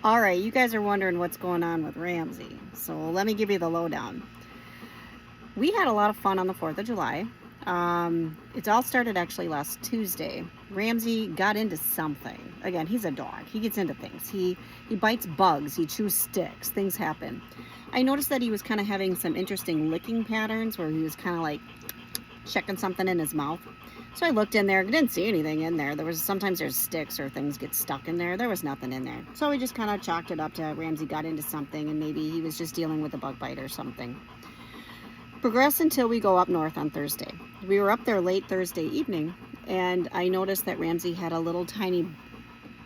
All right, you guys are wondering what's going on with Ramsey. So let me give you the lowdown. We had a lot of fun on the 4th of July. It all started actually last Tuesday. Ramsey got into something. Again, he's a dog. He gets into things. He bites bugs. He chews sticks. Things happen. I noticed that he was kind of having some interesting licking patterns where he was kind of like checking something in his mouth. So I looked in there, didn't see anything in there. Sometimes there's sticks or things get stuck in there. There was nothing in there. So we just kind of chalked it up to Ramsey got into something and maybe he was just dealing with a bug bite or something. Progress until we go up north on Thursday. We were up there late Thursday evening and I noticed that Ramsey had a little tiny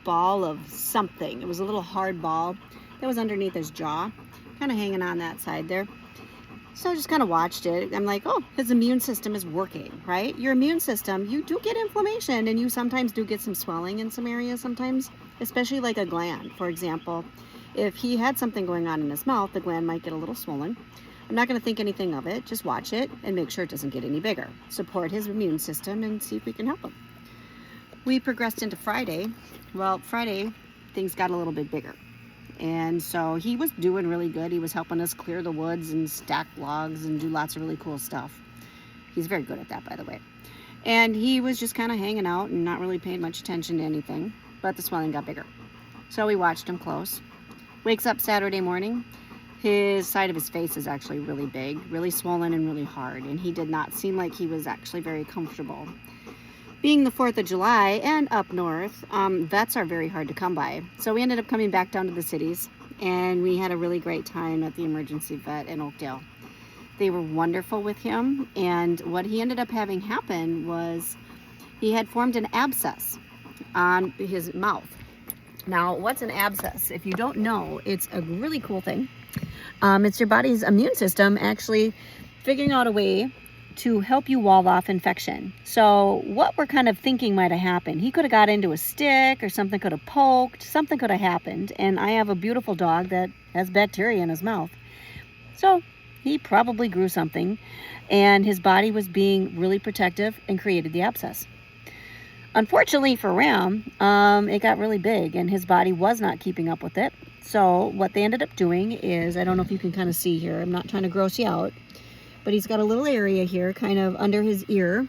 ball of something. It was a little hard ball that was underneath his jaw, kind of hanging on that side there. So I just kind of watched it. I'm like, oh, his immune system is working, right? Your immune system, you do get inflammation and you sometimes do get some swelling in some areas sometimes, especially like a gland. For example, if he had something going on in his mouth, the gland might get a little swollen. I'm not going to think anything of it. Just watch it and make sure it doesn't get any bigger. Support his immune system and see if we can help him. We progressed into Friday. Well, Friday, things got a little bit bigger. And so he was doing really good. He was helping us clear the woods and stack logs and do lots of really cool stuff. He's very good at that, by the way. And he was just kind of hanging out and not really paying much attention to anything, but the swelling got bigger. So we watched him close. Wakes up Saturday morning. His side of his face is actually really big, really swollen and really hard. And he did not seem like he was actually very comfortable. Being the 4th of July and up north, vets are very hard to come by. So we ended up coming back down to the cities and we had a really great time at the emergency vet in Oakdale. They were wonderful with him, and what he ended up having happen was he had formed an abscess on his mouth. Now, what's an abscess? If you don't know, it's a really cool thing. It's your body's immune system actually figuring out a way to help you wall off infection. So what we're kind of thinking might have happened, he could have got into a stick or something could have poked, something could have happened. And I have a beautiful dog that has bacteria in his mouth. So he probably grew something and his body was being really protective and created the abscess. Unfortunately for Ram, it got really big and his body was not keeping up with it. So what they ended up doing is, I don't know if you can kind of see here, I'm not trying to gross you out, but he's got a little area here kind of under his ear,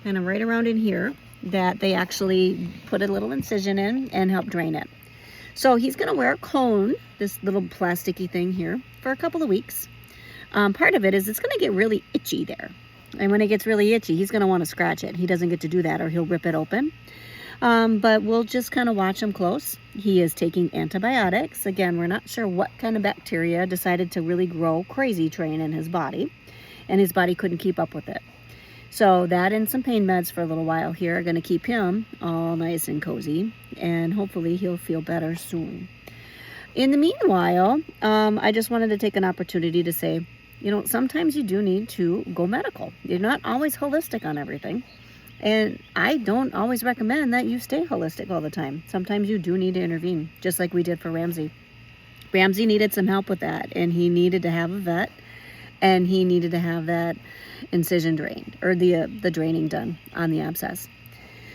kind of right around in here, that they actually put a little incision in and help drain it. So he's going to wear a cone, this little plasticky thing here, for a couple of weeks. Part of it is it's going to get really itchy there. And when it gets really itchy, he's going to want to scratch it. He doesn't get to do that or he'll rip it open. But we'll just kind of watch him close. He is taking antibiotics. Again, we're not sure what kind of bacteria decided to really grow crazy train in his body. And his body couldn't keep up with it. So that and some pain meds for a little while here are going to keep him all nice and cozy. And hopefully he'll feel better soon. In the meanwhile, I just wanted to take an opportunity to say, sometimes you do need to go medical. You're not always holistic on everything. And I don't always recommend that you stay holistic all the time. Sometimes you do need to intervene, just like we did for Ramsey. Ramsey needed some help with that, and he needed to have a vet, and he needed to have that incision drained, or the draining done on the abscess.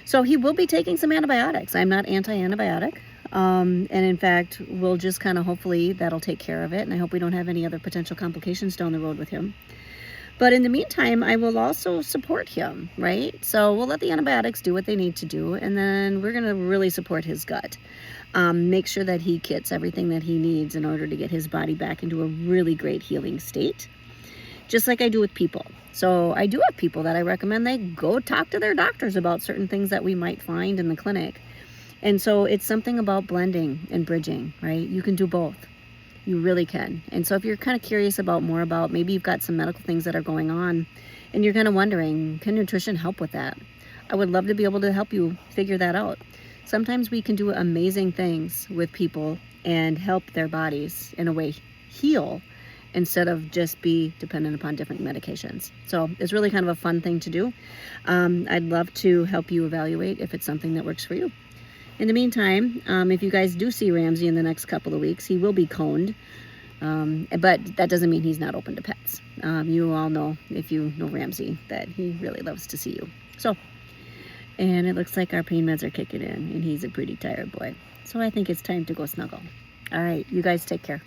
So he will be taking some antibiotics. I'm not anti-antibiotic. And in fact, we'll just kind of hopefully that'll take care of it. And I hope we don't have any other potential complications down the road with him. But in the meantime, I will also support him, right? So we'll let the antibiotics do what they need to do. And then we're going to really support his gut. Make sure that he gets everything that he needs in order to get his body back into a really great healing state. Just like I do with people. So I do have people that I recommend they go talk to their doctors about certain things that we might find in the clinic. And so it's something about blending and bridging, right? You can do both. You really can. And so if you're kind of curious about more about, maybe you've got some medical things that are going on and you're kind of wondering, can nutrition help with that? I would love to be able to help you figure that out. Sometimes we can do amazing things with people and help their bodies in a way heal instead of just be dependent upon different medications. So it's really kind of a fun thing to do. I'd love to help you evaluate if it's something that works for you. In the meantime, if you guys do see Ramsey in the next couple of weeks, he will be coned. But that doesn't mean he's not open to pets. You all know, if you know Ramsey, that he really loves to see you. So, and it looks like our pain meds are kicking in, and he's a pretty tired boy. So I think it's time to go snuggle. All right, you guys take care.